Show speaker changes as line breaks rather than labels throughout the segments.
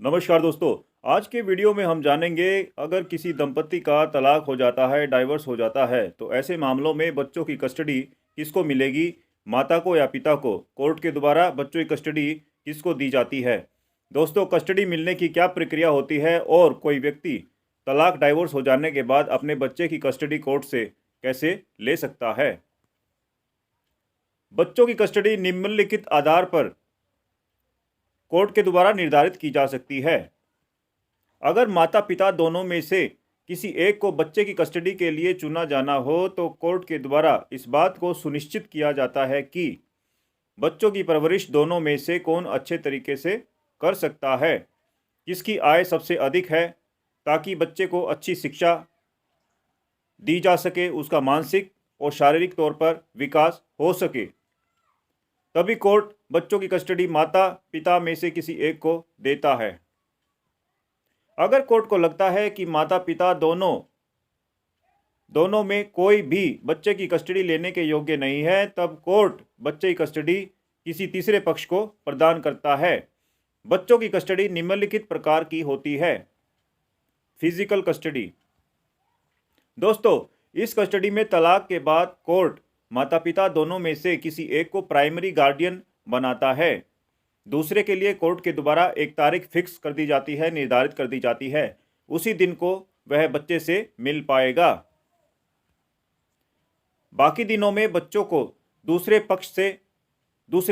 नमस्कार दोस्तों। आज के वीडियो में हम जानेंगे अगर किसी दंपति का तलाक हो जाता है, डाइवोर्स हो जाता है, तो ऐसे मामलों में बच्चों की कस्टडी किसको मिलेगी, माता को या पिता को। कोर्ट के द्वारा बच्चों की कस्टडी किसको दी जाती है। दोस्तों, कस्टडी मिलने की क्या प्रक्रिया होती है और कोई व्यक्ति तलाक डाइवोर्स हो जाने के बाद अपने बच्चे की कस्टडी कोर्ट से कैसे ले सकता है। बच्चों की कस्टडी निम्नलिखित आधार पर कोर्ट के द्वारा निर्धारित की जा सकती है। अगर माता पिता दोनों में से किसी एक को बच्चे की कस्टडी के लिए चुना जाना हो तो कोर्ट के द्वारा इस बात को सुनिश्चित किया जाता है कि बच्चों की परवरिश दोनों में से कौन अच्छे तरीके से कर सकता है, किसकी आय सबसे अधिक है, ताकि बच्चे को अच्छी शिक्षा दी जा सके, उसका मानसिक और शारीरिक तौर पर विकास हो सके। तभी कोर्ट बच्चों की कस्टडी माता पिता में से किसी एक को देता है। अगर कोर्ट को लगता है कि माता पिता दोनों में कोई भी बच्चे की कस्टडी लेने के योग्य नहीं है, तब कोर्ट बच्चे की कस्टडी किसी तीसरे पक्ष को प्रदान करता है। बच्चों की कस्टडी निम्नलिखित प्रकार की होती है। Physical custody. दोस्तों, इस कस्टडी में तलाक के बाद कोर्ट माता पिता दोनों में से किसी एक को प्राइमरी गार्डियन बनाता है। दूसरे के लिए कोर्ट के द्वारा एक तारीख फिक्स कर दी जाती है, निर्धारित कर दी जाती है। उसी दिन को वह बच्चे से मिल पाएगा। बाकी दिनों में बच्चों को दूसरे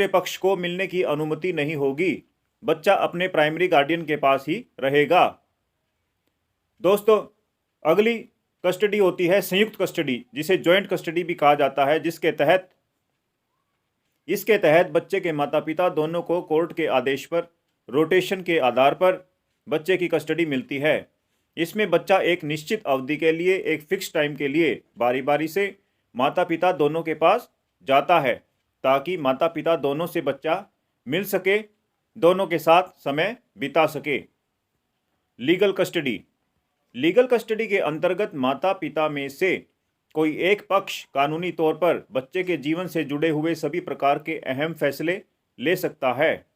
पक्ष को मिलने की अनुमति नहीं होगी। बच्चा अपने प्राइमरी गार्डियन के पास ही रहेगा। दोस्तों, अगली कस्टडी होती है संयुक्त कस्टडी, जिसे जॉइंट कस्टडी भी कहा जाता है, इसके तहत बच्चे के माता पिता दोनों को कोर्ट के आदेश पर रोटेशन के आधार पर बच्चे की कस्टडी मिलती है। इसमें बच्चा एक निश्चित अवधि के लिए, एक फिक्स टाइम के लिए बारी बारी से माता पिता दोनों के पास जाता है, ताकि माता पिता दोनों से बच्चा मिल सके, दोनों के साथ समय बिता सके। लीगल कस्टडी के अंतर्गत माता पिता में से कोई एक पक्ष कानूनी तौर पर बच्चे के जीवन से जुड़े हुए सभी प्रकार के अहम फैसले ले सकता है।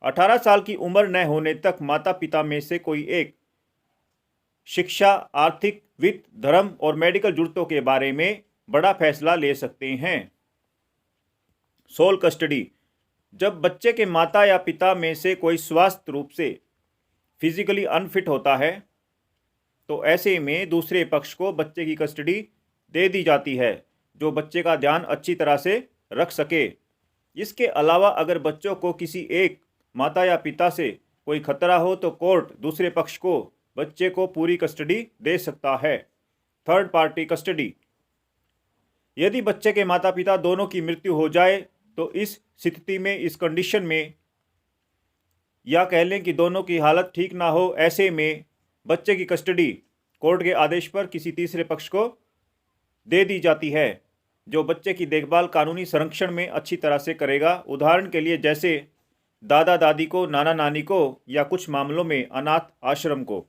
18 साल की उम्र न होने तक माता पिता में से कोई एक शिक्षा, आर्थिक, वित्त, धर्म और मेडिकल जरूरतों के बारे में बड़ा फैसला ले सकते हैं। Sole custody. जब बच्चे के माता या पिता में से कोई स्वास्थ्य रूप से फिजिकली अनफिट होता है, तो ऐसे में दूसरे पक्ष को बच्चे की कस्टडी दे दी जाती है, जो बच्चे का ध्यान अच्छी तरह से रख सके। इसके अलावा अगर बच्चों को किसी एक माता या पिता से कोई खतरा हो तो कोर्ट दूसरे पक्ष को बच्चे को पूरी कस्टडी दे सकता है। Third party custody. यदि बच्चे के माता पिता दोनों की मृत्यु हो जाए तो इस स्थिति में, इस कंडीशन में, या कह लें कि दोनों की हालत ठीक ना हो, ऐसे में बच्चे की कस्टडी कोर्ट के आदेश पर किसी तीसरे पक्ष को दे दी जाती है, जो बच्चे की देखभाल कानूनी संरक्षण में अच्छी तरह से करेगा। उदाहरण के लिए जैसे दादा दादी को, नाना नानी को, या कुछ मामलों में अनाथ आश्रम को।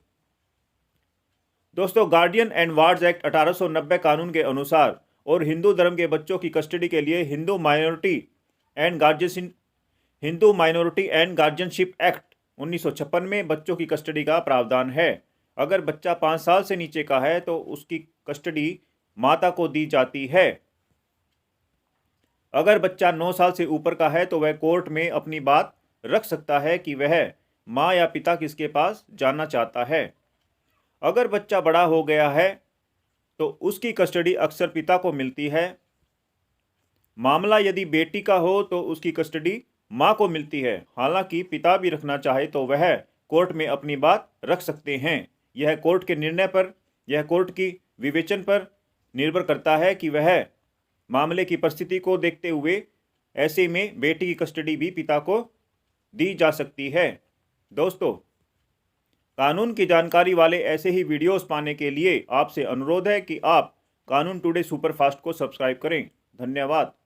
दोस्तों, गार्डियन एंड वार्ड्स एक्ट 1890 कानून के अनुसार और हिंदू धर्म के बच्चों की कस्टडी के लिए Hindu minority and guardianship act 1956 में बच्चों की कस्टडी का प्रावधान है। अगर बच्चा 5 साल से नीचे का है तो उसकी कस्टडी माता को दी जाती है। अगर बच्चा 9 साल से ऊपर का है तो वह कोर्ट में अपनी बात रख सकता है कि वह माँ या पिता किसके पास जाना चाहता है। अगर बच्चा बड़ा हो गया है तो उसकी कस्टडी अक्सर पिता को मिलती है। मामला यदि बेटी का हो तो उसकी कस्टडी माँ को मिलती है। हालांकि पिता भी रखना चाहे तो वह कोर्ट में अपनी बात रख सकते हैं। यह कोर्ट के निर्णय पर, यह कोर्ट की विवेचन पर निर्भर करता है कि वह मामले की परिस्थिति को देखते हुए ऐसे में बेटी की कस्टडी भी पिता को दी जा सकती है। दोस्तों, कानून की जानकारी वाले ऐसे ही वीडियोस पाने के लिए आपसे अनुरोध है कि आप कानून टुडे सुपरफास्ट को सब्सक्राइब करें। धन्यवाद।